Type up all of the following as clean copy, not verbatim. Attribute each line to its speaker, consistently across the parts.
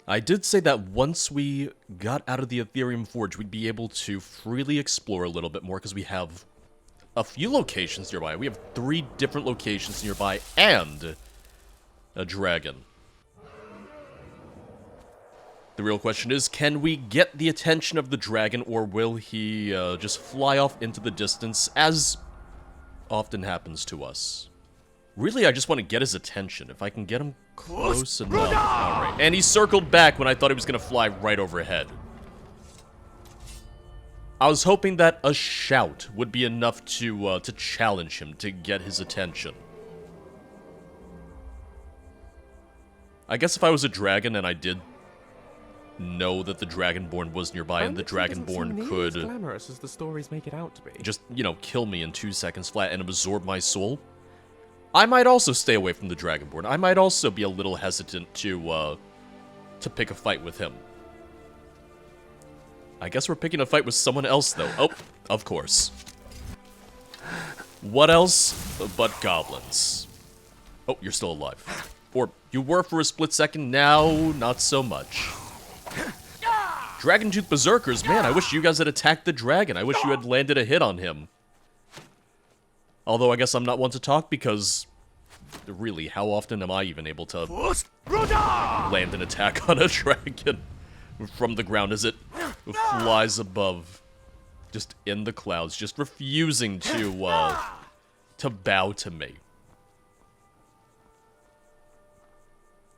Speaker 1: I did say that once we got out of the Aetherium Forge, we'd be able to freely explore a little bit more, because we have a few locations nearby. We have 3 different locations nearby, and a dragon. The real question is, can we get the attention of the dragon, or will he just fly off into the distance, as often happens to us? Really, I just want to get his attention. If I can get him close enough. Alright, and he circled back when I thought he was going to fly right overhead. I was hoping that a shout would be enough to challenge him, to get his attention. I guess if I was a dragon and I did know that the Dragonborn was nearby and the Dragonborn could
Speaker 2: as glamorous as the stories make it out to be.
Speaker 1: Just, you know, kill me in 2 seconds flat and absorb my soul, I might also stay away from the Dragonborn. I might also be a little hesitant to pick a fight with him. I guess we're picking a fight with someone else, though. Oh, of course. What else but goblins? Oh, you're still alive. Or you were for a split second, now not so much. Dragon-Tooth Berserkers, man, I wish you guys had attacked the dragon. I wish you had landed a hit on him. Although I guess I'm not one to talk because, really, how often am I even able to land an attack on a dragon from the ground as it flies above, just in the clouds, just refusing to bow to me.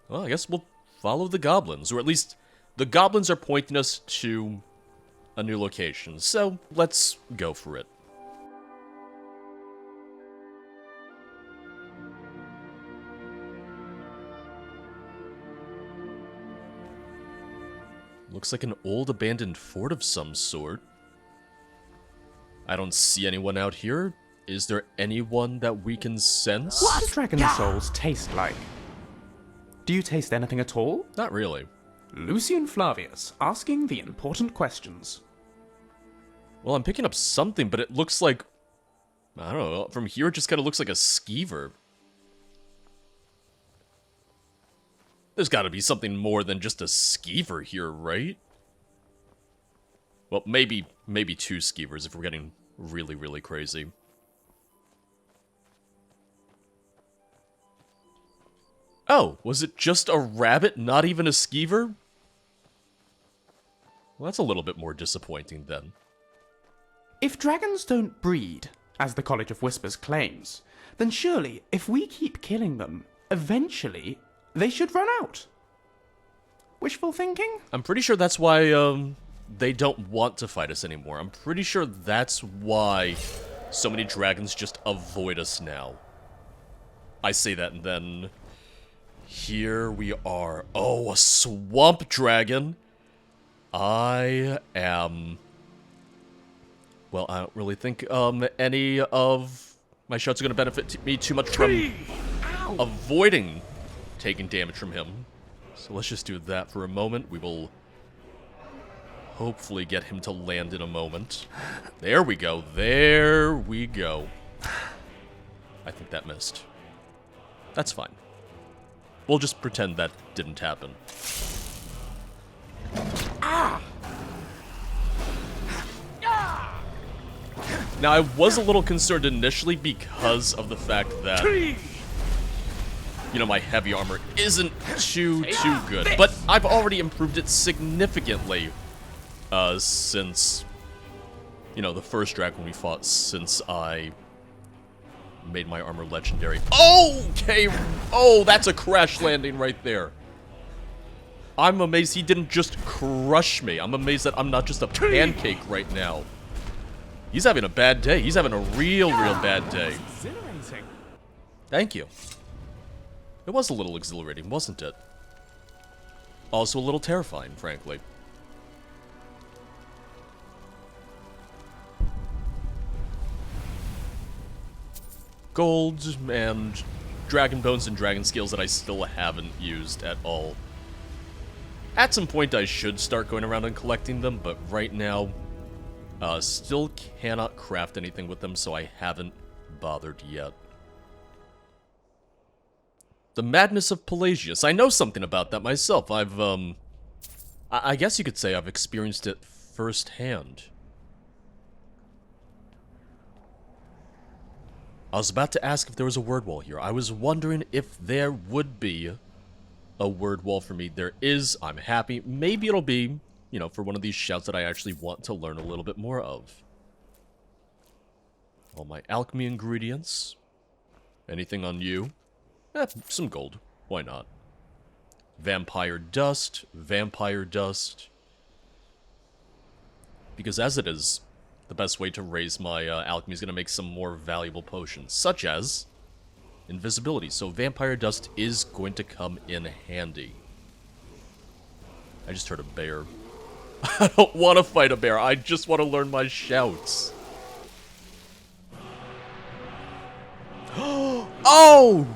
Speaker 1: Well, I guess we'll follow the goblins, or at least the goblins are pointing us to a new location, so let's go for it. Looks like an old abandoned fort of some sort. I don't see anyone out here. Is there anyone that we can sense?
Speaker 2: What does dragon souls taste like? Do you taste anything at all?
Speaker 1: Not really.
Speaker 2: Lucian Flavius, asking the important questions.
Speaker 1: Well, I'm picking up something, but it looks like... I don't know, from here it just kind of looks like a skeever. There's gotta be something more than just a skeever here, right? Well, maybe 2 skeevers if we're getting really, really crazy. Oh, was it just a rabbit, not even a skeever? Well, that's a little bit more disappointing then.
Speaker 2: If dragons don't breed, as the College of Whispers claims, then surely, if we keep killing them, eventually, they should run out. Wishful thinking?
Speaker 1: I'm pretty sure that's why, they don't want to fight us anymore. I'm pretty sure that's why so many dragons just avoid us now. I say that and then... Here we are. Oh, a swamp dragon. I am... Well, I don't really think any of my shots are going to benefit me too much from avoiding taking damage from him. So let's just do that for a moment. We will hopefully get him to land in a moment. There we go. There we go. I think that missed. That's fine. We'll just pretend that didn't happen. Now, I was a little concerned initially because of the fact that, you know, my heavy armor isn't too good. But I've already improved it significantly since, you know, the first dragon we fought, since I made my armor legendary. Okay! Oh, that's a crash landing right there. I'm amazed he didn't just crush me. I'm amazed that I'm not just a pancake right now. He's having a bad day. He's having a real bad day. Thank you. It was a little exhilarating, wasn't it? Also a little terrifying, frankly. Gold and dragon bones and dragon scales that I still haven't used at all. At some point I should start going around and collecting them, but right now, still cannot craft anything with them, so I haven't bothered yet. The Madness of Pelagius. I know something about that myself. I've I guess you could say I've experienced it firsthand. I was about to ask if there was a word wall here. I was wondering if there would be a word wall for me. There is. I'm happy. Maybe it'll be, you know, for one of these shouts that I actually want to learn a little bit more of. All my alchemy ingredients. Anything on you? Some gold. Why not? Vampire dust. Vampire dust. Because as it is, the best way to raise my alchemy is going to make some more valuable potions, such as invisibility. So vampire dust is going to come in handy. I just heard a bear. I don't want to fight a bear. I just want to learn my shouts. Oh!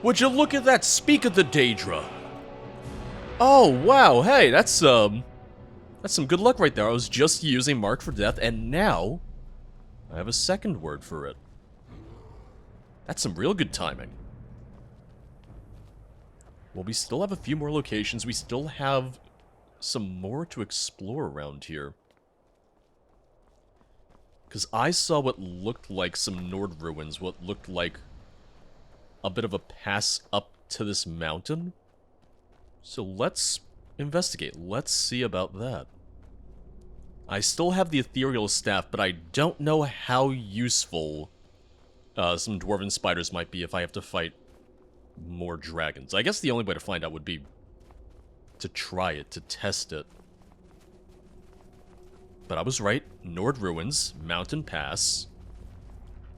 Speaker 1: Would you look at that? Speak of the Daedra. Oh, wow. Hey, that's some good luck right there. I was just using Mark for Death, and now I have a second word for it. That's some real good timing. Well, we still have a few more locations. We still have some more to explore around here. Because I saw what looked like some Nord ruins, what looked like a bit of a pass up to this mountain. So let's investigate. Let's see about that. I still have the ethereal staff, but I don't know how useful some dwarven spiders might be if I have to fight more dragons. I guess the only way to find out would be to try it, to test it. But I was right. Nord Ruins, Mountain Pass.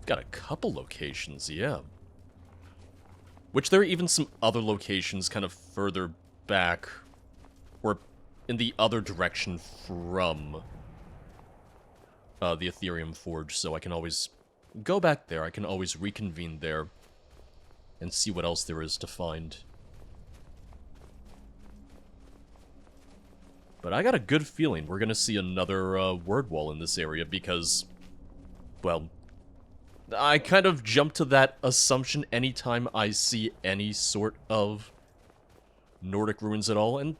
Speaker 1: Got a couple locations, yeah. Which there are even some other locations kind of further back, or in the other direction from the Aetherium Forge, so I can always go back there. I can always reconvene there and see what else there is to find. But I got a good feeling we're going to see another word wall in this area because, well, I kind of jump to that assumption anytime I see any sort of Nordic ruins at all, and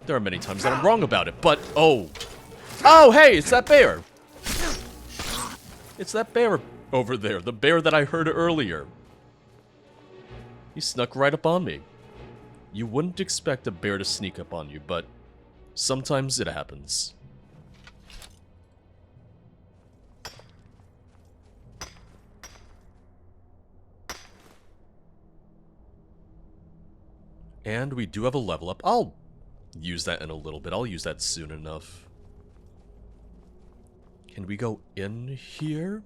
Speaker 1: there are many times that I'm wrong about it, but oh! Oh, hey, it's that bear! It's that bear over there, the bear that I heard earlier. He snuck right up on me. You wouldn't expect a bear to sneak up on you, but sometimes it happens. And we do have a level up. I'll use that in a little bit. I'll use that soon enough. Can we go in here?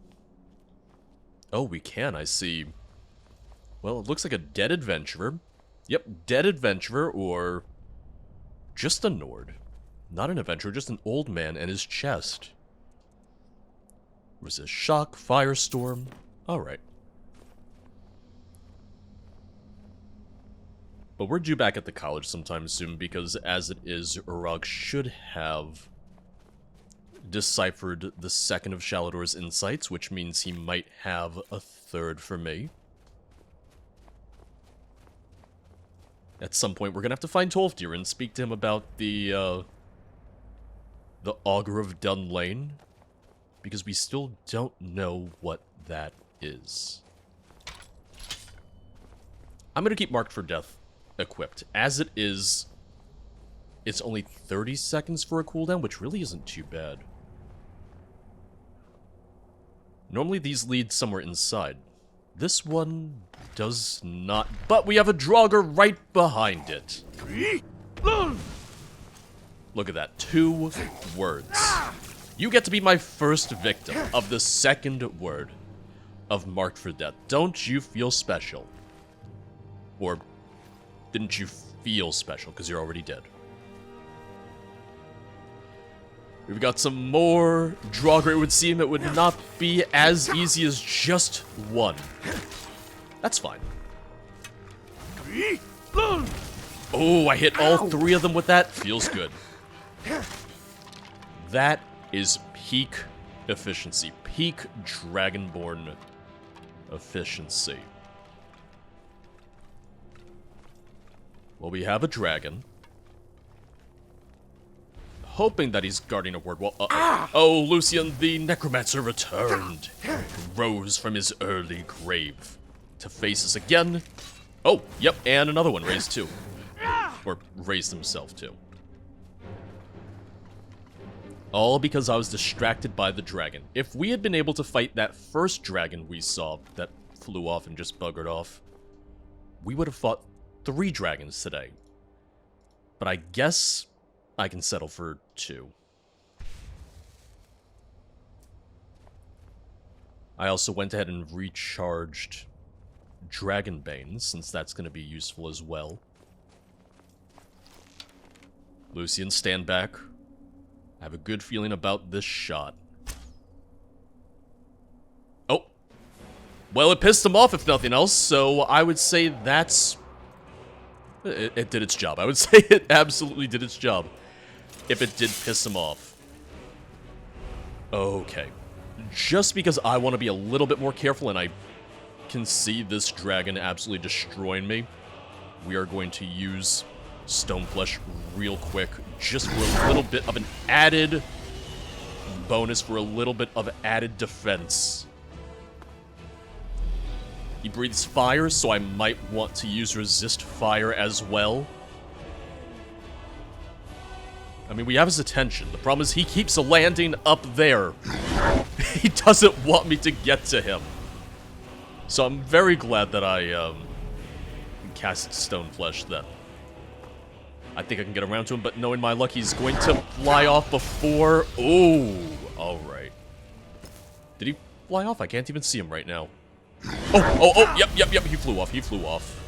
Speaker 1: Oh, we can, I see. Well, it looks like a dead adventurer. Yep, dead adventurer, or just a Nord. Not an adventurer, just an old man and his chest. Resist shock, firestorm. Alright. But we're due back at the college sometime soon, because as it is, Urag should have deciphered the second of Shalador's insights, which means he might have a third for me. At some point, we're gonna have to find Tolfdir and speak to him about the Augur of Dunlane, because we still don't know what that is. I'm gonna keep Marked for Death equipped. As it is, it's only 30 seconds for a cooldown, which really isn't too bad. Normally these lead somewhere inside. This one does not, but we have a Draugr right behind it. Look at that, 2 words. You get to be my first victim of the second word of Marked for Death. Don't you feel special? Or didn't you feel special because you're already dead? We've got some more Draugr. It would seem it would not be as easy as just one. That's fine. Oh, I hit all 3 of them with that. Feels good. That is peak efficiency. Peak Dragonborn efficiency. Well, we have a dragon. hoping that he's guarding a word. Well, oh, Lucian, the Necromancer returned. Rose from his early grave to face us again. Oh, yep, and another one raised too. Or raised himself too. All because I was distracted by the dragon. If we had been able to fight that first dragon we saw that flew off and just buggered off, we would have fought 3 dragons today. But I guess I can settle for 2. I also went ahead and recharged Dragonbane, since that's going to be useful as well. Lucian, stand back. I have a good feeling about this shot. Oh. Well, it pissed him off, if nothing else, so I would say that's... It did its job. I would say it absolutely did its job. If it did piss him off. Okay. Just because I want to be a little bit more careful and I can see this dragon absolutely destroying me, we are going to use Stoneflesh real quick, just for a little bit of an added bonus, for a little bit of added defense. He breathes fire, so I might want to use resist fire as well. I mean, we have his attention. The problem is he keeps landing up there. He doesn't want me to get to him. So I'm very glad that I cast Stoneflesh then. I think I can get around to him, but knowing my luck, he's going to fly off before... Oh, alright. Did he fly off? I can't even see him right now. Oh, yep, he flew off,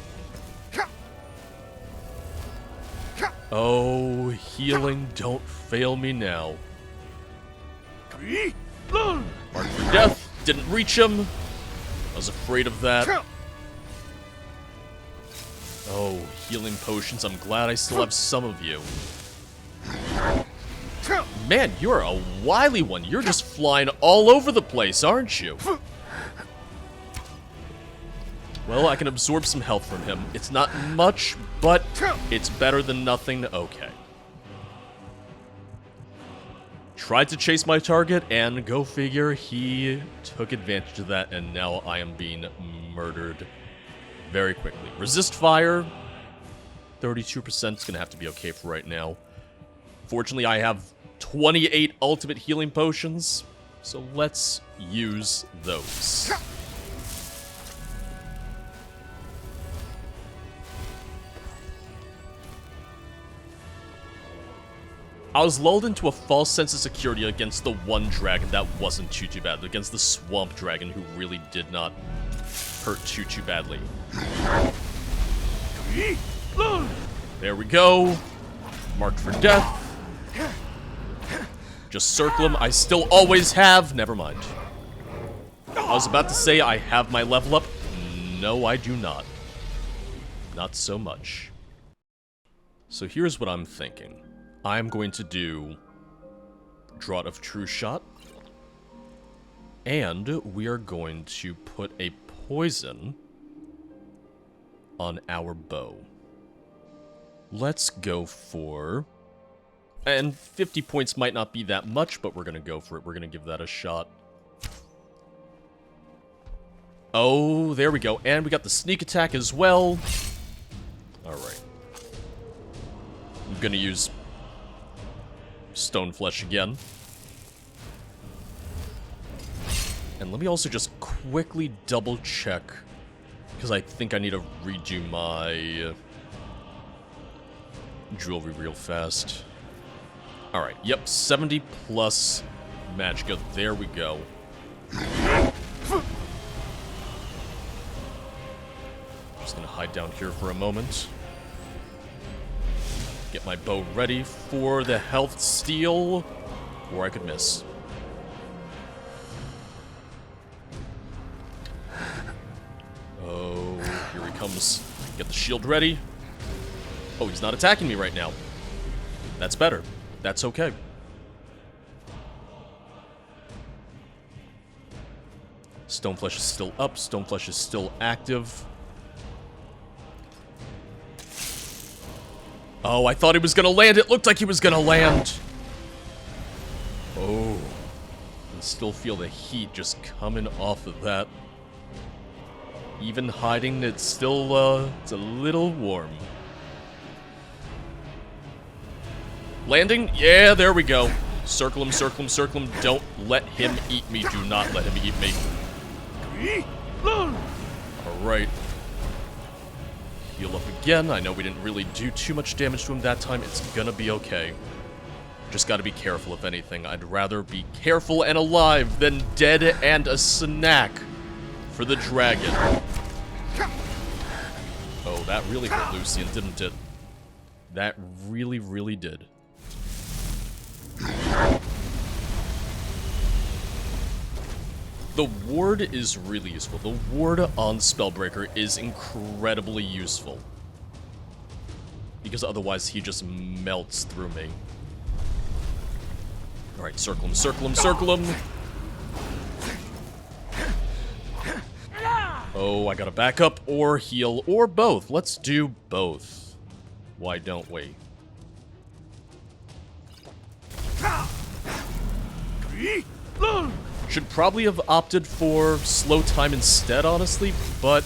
Speaker 1: Oh, healing, don't fail me now. Mark for death, didn't reach him. I was afraid of that. Oh, healing potions, I'm glad I still have some of you. Man, you're a wily one. You're just flying all over the place, aren't you? Well, I can absorb some health from him. It's not much, but it's better than nothing. Okay. Tried to chase my target, and go figure, he took advantage of that, and now I am being murdered very quickly. Resist fire. 32% is going to have to be okay for right now. Fortunately, I have 28 ultimate healing potions, so let's use those. I was lulled into a false sense of security against the one dragon that wasn't too bad. Against the swamp dragon who really did not hurt too badly. There we go. Marked for death. Just circle him. I still always have. Never mind. I was about to say I have my level up. No, I do not. Not so much. So here's what I'm thinking. I'm going to do Draught of True Shot, and we are going to put a poison on our bow. Let's go for... And 50 points might not be that much, but we're going to go for it. We're going to give that a shot. Oh, there we go. And we got the sneak attack as well. Alright. I'm going to use Stoneflesh again. And let me also just quickly double check, because I think I need to redo my jewelry real fast. Alright, yep, 70 plus magicka. There we go. Just gonna hide down here for a moment. Get my bow ready for the health steal, or I could miss. Oh, here he comes. Get the shield ready. Oh, he's not attacking me right now. That's better. That's okay. Stoneflesh is still up. Stoneflesh is still active. Oh, I thought he was gonna land. It looked like he was gonna land. still feel the heat just coming off of that. Even hiding, it's still, it's a little warm. Landing? Yeah, there we go. Circle him, circle him, circle him. Don't let him eat me. Do not let him eat me. Alright. Heal up again. I know we didn't really do too much damage to him that time. It's gonna be okay. Just gotta be careful, if anything. I'd rather be careful and alive than dead and a snack for the dragon. Oh, that really hurt Lucian, didn't it? That really, really did. The ward is really useful. The ward on Spellbreaker is incredibly useful. Because otherwise he just melts through me. Alright, circle him, circle him, circle him! Oh, I gotta back up or heal, or both. Let's do both. Why don't we? Should probably have opted for slow time instead, honestly, but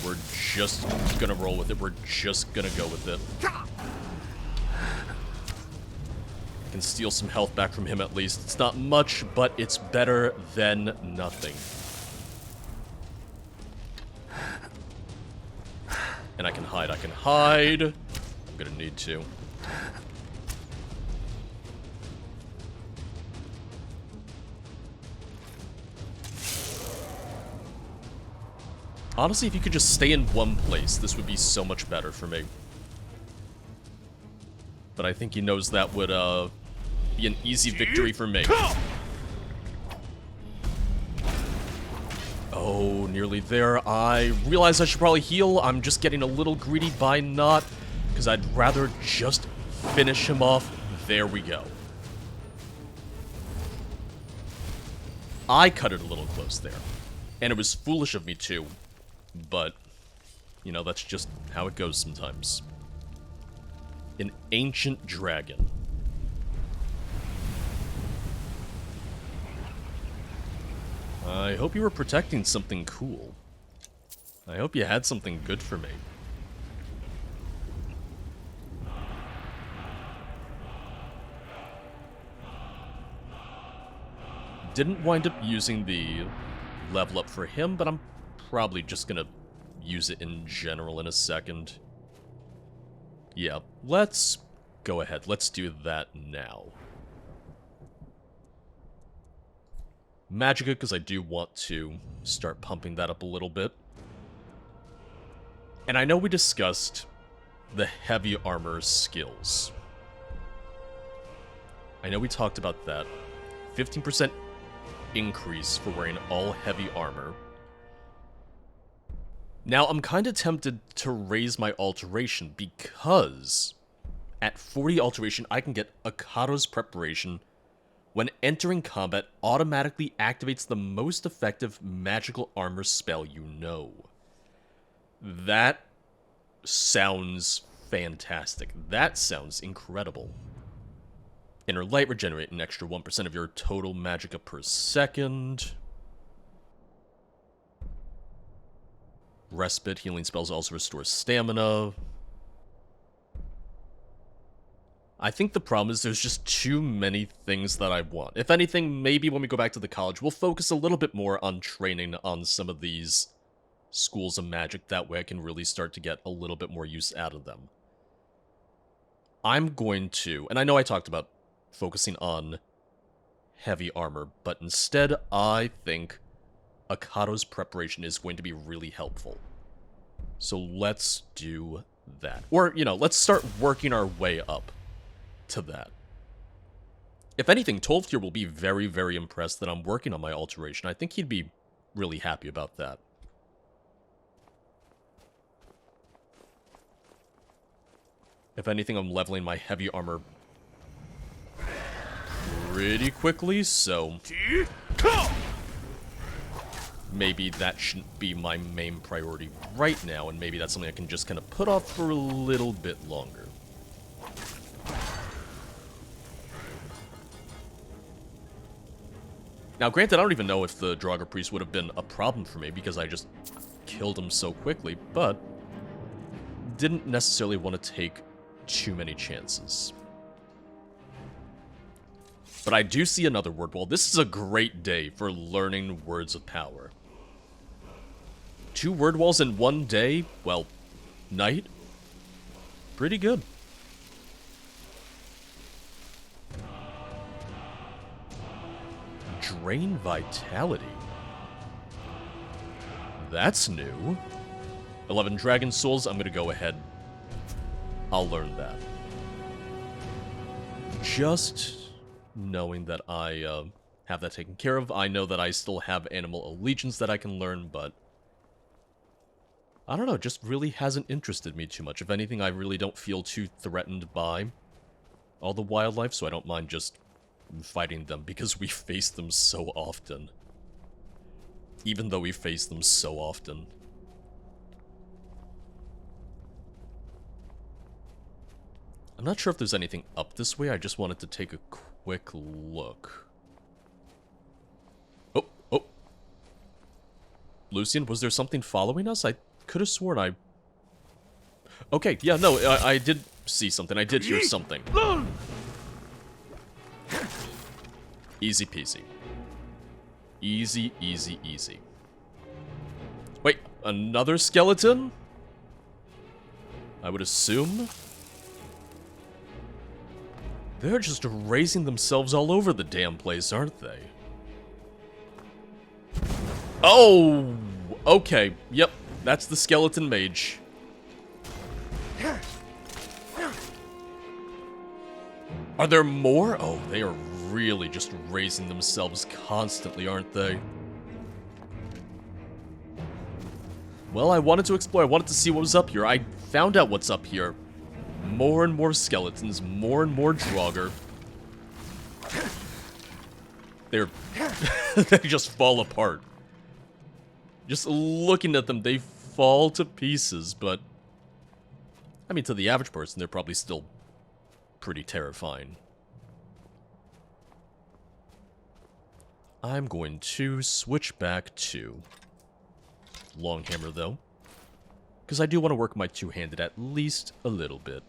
Speaker 1: we're just gonna roll with it. We're just gonna go with it. I can steal some health back from him at least. It's not much, but it's better than nothing. And I can hide, I can hide. I'm gonna need to. Honestly, if you could just stay in one place, this would be so much better for me. But I think he knows that would, be an easy victory for me. Oh, nearly there. I realize I should probably heal. I'm just getting a little greedy by not, because I'd rather just finish him off. There we go. I cut it a little close there. And it was foolish of me too. But, you know, that's just how it goes sometimes. An ancient dragon. I hope you were protecting something cool. I hope you had something good for me. Didn't wind up using the level up for him, but I'm probably just gonna use it in general in a second. Yeah, let's go ahead. Let's do that now. Magicka, because I do want to start pumping that up a little bit. And I know we discussed the heavy armor skills. I know we talked about that. 15% increase for wearing all heavy armor. Now, I'm kind of tempted to raise my alteration because at 40 alteration, I can get Akado's Preparation. When entering combat, automatically activates the most effective magical armor spell you know. That sounds fantastic. That sounds incredible. Inner Light, regenerate an extra 1% of your total magicka per second. Respite, healing spells also restore stamina. I think the problem is there's just too many things that I want. If anything, maybe when we go back to the college, we'll focus a little bit more on training on some of these schools of magic. That way I can really start to get a little bit more use out of them. I'm going to, and I know I talked about focusing on heavy armor, but instead I think Akado's Preparation is going to be really helpful. So let's do that. Or, you know, let's start working our way up to that. If anything, Tolftir will be very, very impressed that I'm working on my alteration. I think he'd be really happy about that. If anything, I'm leveling my heavy armor pretty quickly, so maybe that shouldn't be my main priority right now, and maybe that's something I can just kind of put off for a little bit longer. Now, granted, I don't even know if the Draugr Priest would have been a problem for me because I just killed him so quickly, but didn't necessarily want to take too many chances. But I do see another word wall. This is a great day for learning words of power. 2 word walls in 1 day? Well, night? Pretty good. Drain Vitality. That's new. 11 Dragon Souls, I'm gonna go ahead. I'll learn that. Just knowing that I have that taken care of. I know that I still have Animal Allegiance that I can learn, but I don't know, it just really hasn't interested me too much. If anything, I really don't feel too threatened by all the wildlife, so I don't mind just fighting them because we face them so often. Even though we face them so often. I'm not sure if there's anything up this way, I just wanted to take a quick look. Oh, oh. Lucian, was there something following us? I could have sworn I... Okay, yeah, no, I did see something. I did hear something. Easy peasy. Easy, easy, easy. Wait, another skeleton? I would assume? They're just raising themselves all over the damn place, aren't they? Oh! Okay, yep. That's the skeleton mage. Are there more? Oh, they are really just raising themselves constantly, aren't they? Well, I wanted to explore. I wanted to see what was up here. I found out what's up here. More and more skeletons, more and more Draugr. They're... they just fall apart. Just looking at them, they fall to pieces, but... I mean, to the average person, they're probably still pretty terrifying. I'm going to switch back to Longhammer, though. Because I do want to work my two-handed at least a little bit.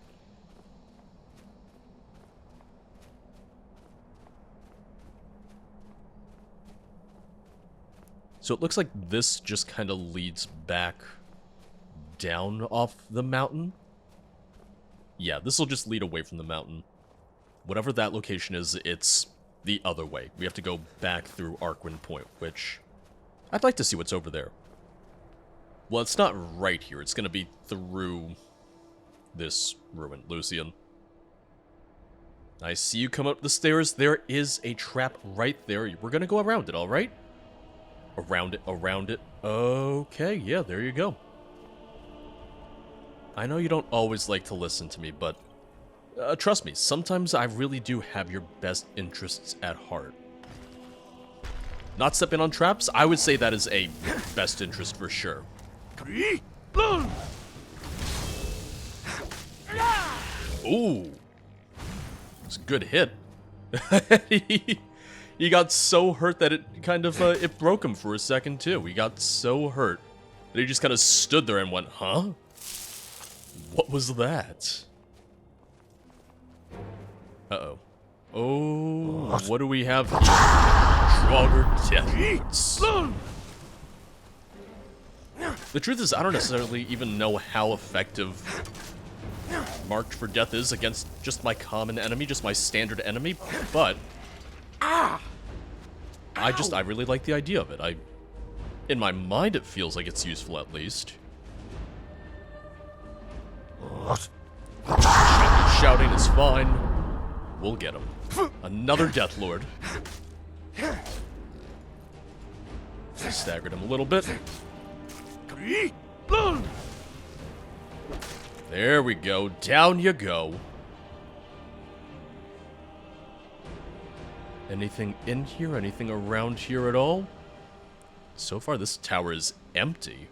Speaker 1: So it looks like this just kind of leads back down off the mountain. Yeah, this will just lead away from the mountain. Whatever that location is, it's the other way. We have to go back through Arcwind Point, which I'd like to see what's over there. Well, it's not right here. It's going to be through this ruin, Lucian. I see you come up the stairs. There is a trap right there. We're going to go around it, all right? Around it, around it. Okay, yeah, there you go. I know you don't always like to listen to me, but trust me, sometimes I really do have your best interests at heart. Not stepping on traps, I would say that is a best interest for sure. Ooh. It's a good hit. He got so hurt that it kind of, it broke him for a second too. He got so hurt that he just kind of stood there and went, huh? What was that? Uh-oh. Oh, what do we have here? Draugr Death. The truth is, I don't necessarily even know how effective Marked for Death is against just my common enemy, just my standard enemy, but I really like the idea of it. In my mind, it feels like it's useful at least. Shouting is fine. We'll get him. Another Death Lord. Staggered him a little bit. There we go. Down you go. Anything in here? Anything around here at all? So far, this tower is empty.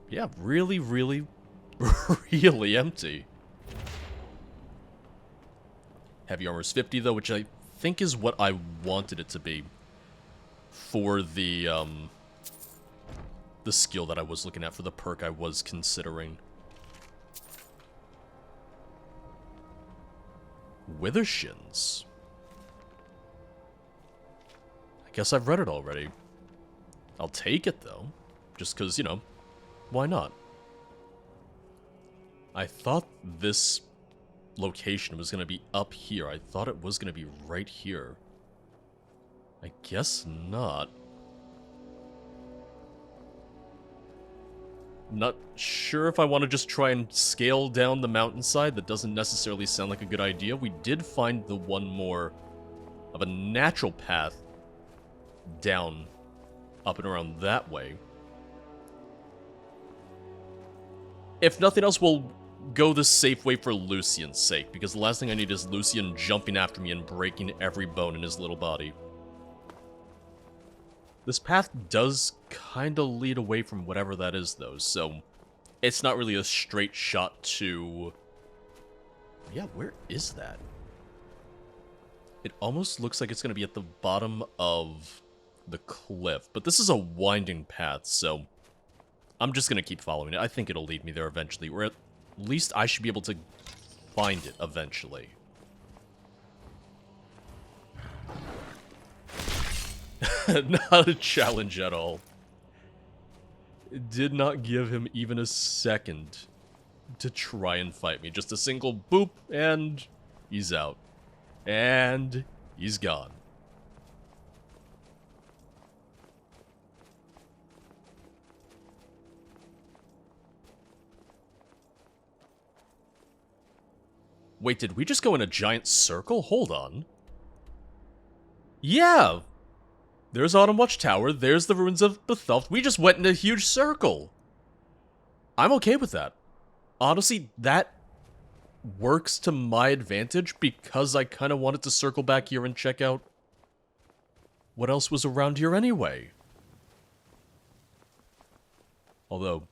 Speaker 1: Yeah, really, really, really empty. Heavy armor's 50, though, which I think is what I wanted it to be for the skill that I was looking at, for the perk I was considering. Withershins. I guess I've read it already. I'll take it, though. Just because, you know, why not? I thought this location was going to be up here. I thought it was going to be right here. I guess not. Not sure if I want to just try and scale down the mountainside. That doesn't necessarily sound like a good idea. We did find the one more of a natural path down, up and around that way. If nothing else, we'll go the safe way for Lucian's sake, because the last thing I need is Lucian jumping after me and breaking every bone in his little body. This path does kind of lead away from whatever that is, though, so it's not really a straight shot to... Yeah, where is that? It almost looks like it's going to be at the bottom of the cliff, but this is a winding path, so I'm just going to keep following it. I think it'll lead me there eventually, or at least I should be able to find it eventually. Not a challenge at all. It did not give him even a second to try and fight me. Just a single boop, and he's out. And he's gone. Wait, did we just go in a giant circle? Hold on. Yeah! There's Autumn Watch Tower, there's the ruins of Bethelft. We just went in a huge circle. I'm okay with that. Honestly, that works to my advantage because I kind of wanted to circle back here and check out what else was around here anyway. Although,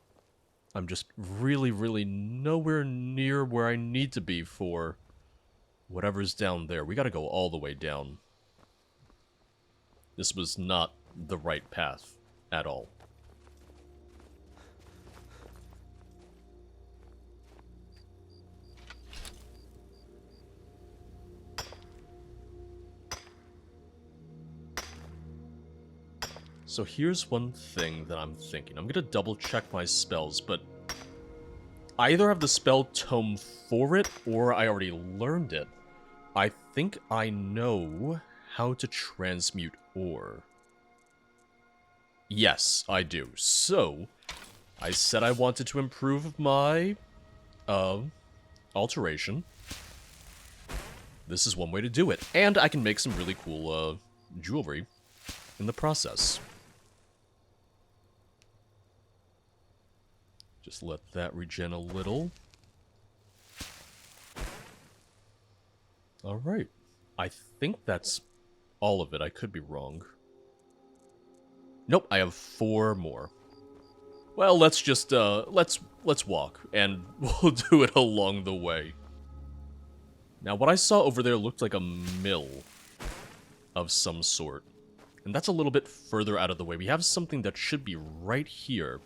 Speaker 1: I'm just really, really nowhere near where I need to be for whatever's down there. We gotta go all the way down. This was not the right path at all. So here's one thing that I'm thinking. I'm gonna double check my spells, but I either have the spell tome for it, or I already learned it. I think I know how to transmute ore. Yes, I do. So, I said I wanted to improve my, alteration. This is one way to do it. And I can make some really cool, jewelry in the process. Just let that regen a little. Alright. I think that's all of it. I could be wrong. Nope, I have 4 more. Well, let's just, let's walk, and we'll do it along the way. Now, what I saw over there looked like a mill of some sort. And that's a little bit further out of the way. We have something that should be right here.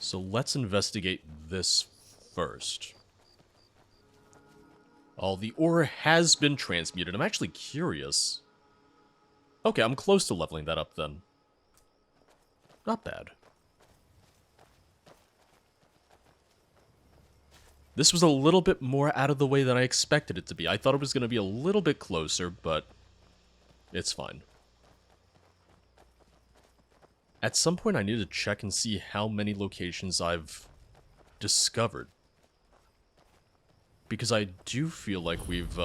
Speaker 1: So let's investigate this first. Oh, the ore has been transmuted. I'm actually curious. Okay, I'm close to leveling that up then. Not bad. This was a little bit more out of the way than I expected it to be. I thought it was going to be a little bit closer, but it's fine. At some point, I need to check and see how many locations I've discovered. Because I do feel like we've,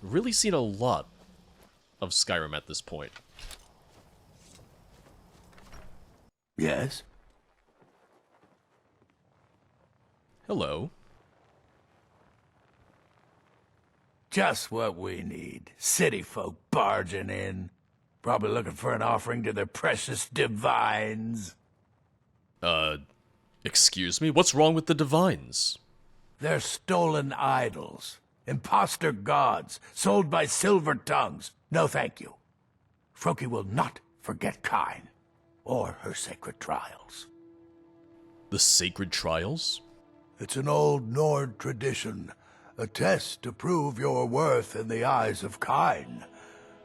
Speaker 1: really seen a lot of Skyrim at this point.
Speaker 3: Yes?
Speaker 1: Hello.
Speaker 3: Just what we need. City folk barging in. Probably looking for an offering to their precious divines.
Speaker 1: Excuse me? What's wrong with the divines?
Speaker 3: They're stolen idols. Imposter gods, sold by silver tongues. No thank you. Froki will not forget Kyn, or her sacred trials.
Speaker 1: The sacred trials?
Speaker 3: It's an old Nord tradition, a test to prove your worth in the eyes of Kyn.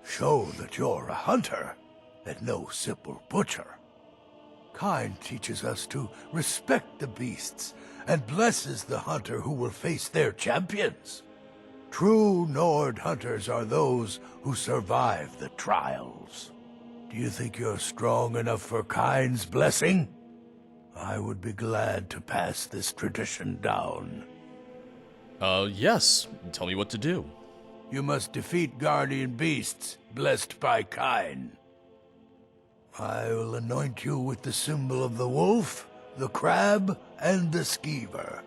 Speaker 3: Show that you're a hunter, and no simple butcher. Kyn teaches us to respect the beasts, and blesses the hunter who will face their champions. True Nord hunters are those who survive the trials. Do you think you're strong enough for Kyn's blessing? I would be glad to pass this tradition down.
Speaker 1: Yes. Tell me what to do.
Speaker 3: You must defeat guardian beasts blessed by Kyn. I will anoint you with the symbol of the wolf, the crab, and the skeever.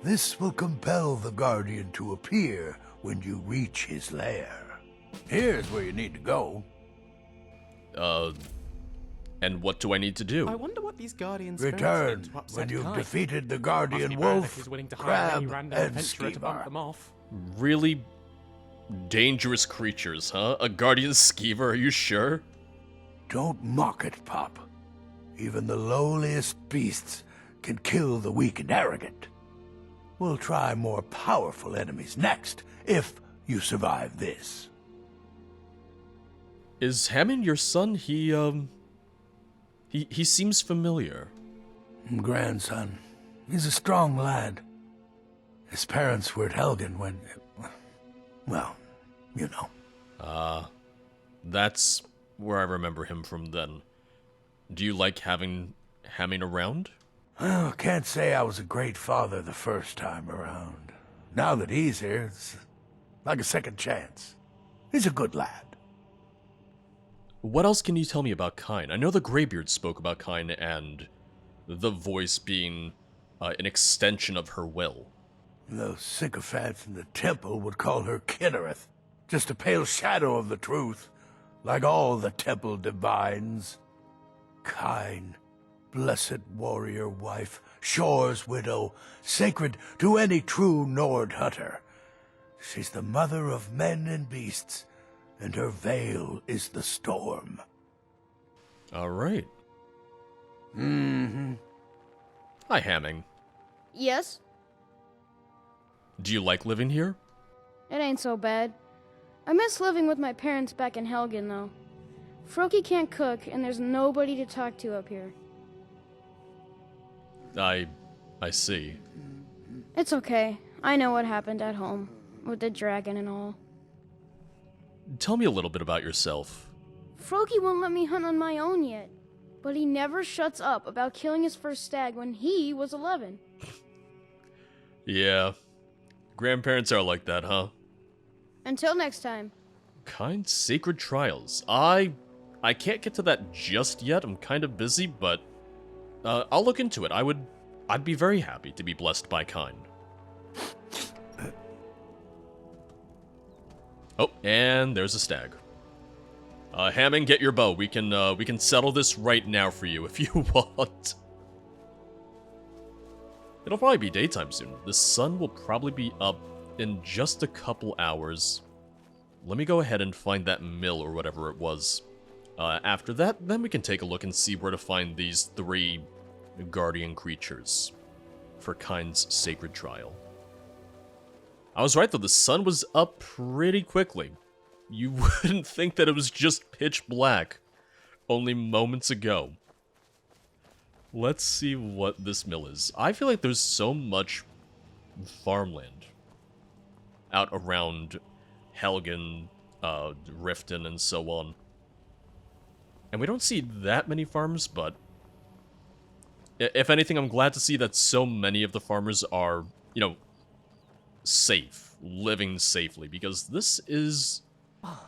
Speaker 3: This will compel the guardian to appear when you reach his lair. Here's where you need to go.
Speaker 1: And what do I need to do?
Speaker 2: I wonder what these guardians
Speaker 3: Return
Speaker 2: to upset
Speaker 3: when you've
Speaker 2: Kyn.
Speaker 3: defeated the
Speaker 2: Must
Speaker 3: guardian
Speaker 2: be bad if
Speaker 3: wolf,
Speaker 2: he's willing to hire any
Speaker 3: crab,
Speaker 2: random
Speaker 3: and
Speaker 2: adventurer to bump
Speaker 3: skeever.
Speaker 2: them off.
Speaker 1: Really dangerous creatures, huh? A guardian skeever, are you sure?
Speaker 3: Don't mock it, Pop. Even the lowliest beasts can kill the weak and arrogant. We'll try more powerful enemies next, if you survive this.
Speaker 1: Is Hammond your son? He seems familiar.
Speaker 3: Grandson. He's a strong lad. His parents were at Helgen when... well, you know.
Speaker 1: That's where I remember him from then. Do you like having Hammond around?
Speaker 3: Well, can't say I was a great father the first time around. Now that he's here, it's like a second chance. He's a good lad.
Speaker 1: What else can you tell me about Kyn? I know the Greybeard spoke about Kyn and the voice being an extension of her will.
Speaker 3: Those sycophants in the temple would call her Kynareth, just a pale shadow of the truth, like all the temple divines. Kyn, blessed warrior wife, Shore's widow, sacred to any true Nord hunter. She's the mother of men and beasts, and her veil is the storm.
Speaker 1: All right.
Speaker 3: Mm-hmm.
Speaker 1: Hi, Hamming.
Speaker 4: Yes?
Speaker 1: Do you like living here?
Speaker 4: It ain't so bad. I miss living with my parents back in Helgen, though. Froki can't cook, and there's nobody to talk to up here.
Speaker 1: I see.
Speaker 4: It's okay. I know what happened at home, with the dragon and all.
Speaker 1: Tell me a little bit about yourself.
Speaker 4: Froki won't let me hunt on my own yet, but he never shuts up about killing his first stag when he was 11.
Speaker 1: Yeah. Grandparents are like that, huh?
Speaker 4: Until next time.
Speaker 1: Kind sacred trials. I can't get to that just yet. I'm kind of busy, but I'll look into it. I'd be very happy to be blessed by Kyn. Oh, and there's a stag. Hammond, get your bow. We can settle this right now for you if you want. It'll probably be daytime soon. The sun will probably be up in just a couple hours. Let me go ahead and find that mill or whatever it was. After that, then we can take a look and see where to find these 3 guardian creatures for Kyn's sacred trial. I was right though, the sun was up pretty quickly. You wouldn't think that it was just pitch black only moments ago. Let's see what this mill is. I feel like there's so much farmland out around Helgen, Riften, and so on. And we don't see that many farms, but if anything, I'm glad to see that so many of the farmers are, you know, safe, living safely, because this is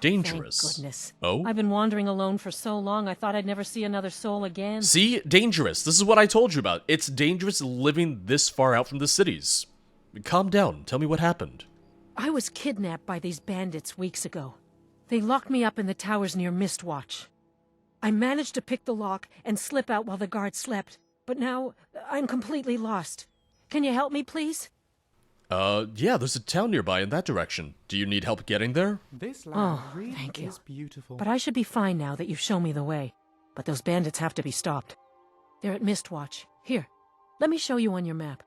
Speaker 1: dangerous.
Speaker 5: Thank goodness.
Speaker 1: Oh?
Speaker 5: I've been wandering alone for so long, I thought I'd never see another soul again.
Speaker 1: See? Dangerous. This is what I told you about. It's dangerous living this far out from the cities. Calm down. Tell me what happened.
Speaker 5: I was kidnapped by these bandits weeks ago. They locked me up in the towers near Mistwatch. I managed to pick the lock and slip out while the guards slept, but now I'm completely lost. Can you help me, please?
Speaker 1: Yeah, there's a town nearby in that direction. Do you need help getting there?
Speaker 2: This land
Speaker 5: Oh,
Speaker 2: really
Speaker 5: thank you.
Speaker 2: is beautiful.
Speaker 5: But I should be fine now that you've shown me the way. But those bandits have to be stopped. They're at Mistwatch. Here, let me show you on your map.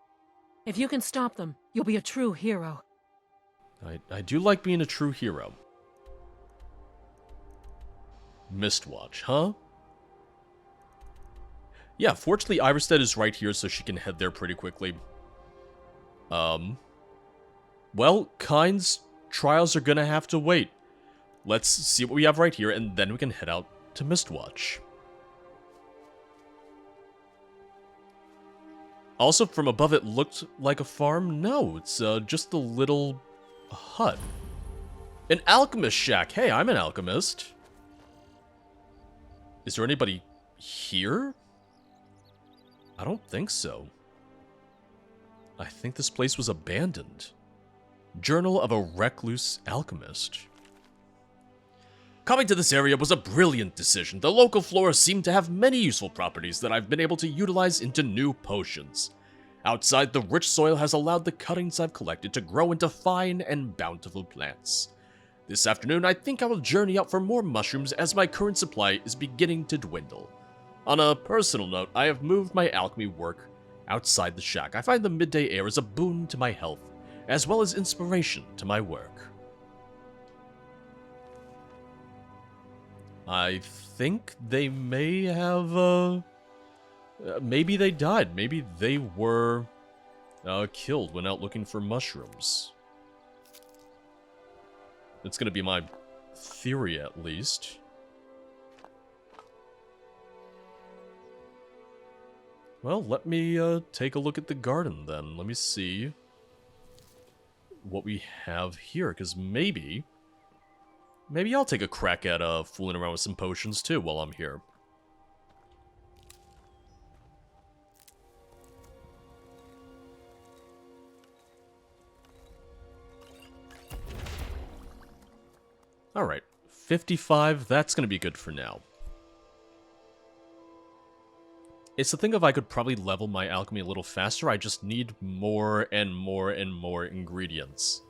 Speaker 5: If you can stop them, you'll be a true hero.
Speaker 1: I do like being a true hero. Mistwatch, huh? Yeah, fortunately Iverstead is right here, so she can head there pretty quickly. Well, Kyne's trials are gonna have to wait. Let's see what we have right here, and then we can head out to Mistwatch. Also, from above it looked like a farm. No, it's just a little hut. An alchemist shack. Hey, I'm an alchemist. Is there anybody here? I don't think so. I think this place was abandoned. Journal of a Recluse Alchemist. Coming to this area was a brilliant decision. The local flora seemed to have many useful properties that I've been able to utilize into new potions. Outside, the rich soil has allowed the cuttings I've collected to grow into fine and bountiful plants. This afternoon, I think I will journey out for more mushrooms as my current supply is beginning to dwindle. On a personal note, I have moved my alchemy work outside the shack. I find the midday air is a boon to my health, as well as inspiration to my work. I think they may have, maybe they died. Maybe they were killed when out looking for mushrooms. That's gonna be my theory, at least. Well, let me take a look at the garden then. Let me see what we have here, because maybe I'll take a crack at fooling around with some potions too while I'm here. Alright, 55, that's gonna be good for now. It's the thing of I could probably level my alchemy a little faster, I just need more and more and more ingredients.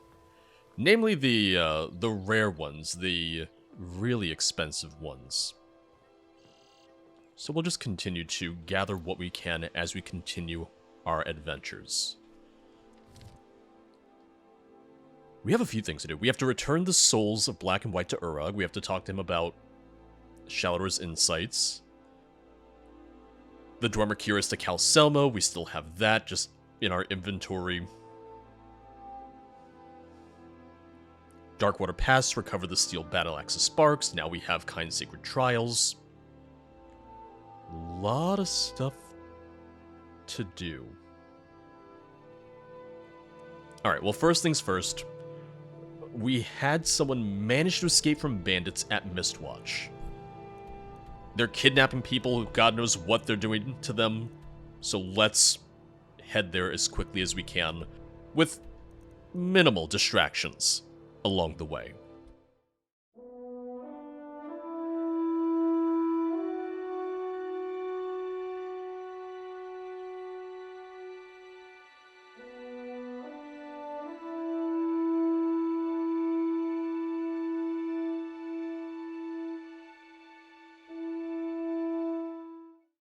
Speaker 1: Namely the rare ones, the really expensive ones. So we'll just continue to gather what we can as we continue our adventures. We have a few things to do. We have to return the souls of Black and White to Urug. We have to talk to him about Shallow's insights. The Dwemer Curious to Cal Selmo, we still have that just in our inventory. Darkwater Pass, recover the steel battle axe of sparks. Now we have Kyne's Sacred Trials. Lot of stuff to do. Alright, well, first things first. We had someone manage to escape from bandits at Mistwatch. They're kidnapping people, God knows what they're doing to them. So let's head there as quickly as we can, with minimal distractions along the way.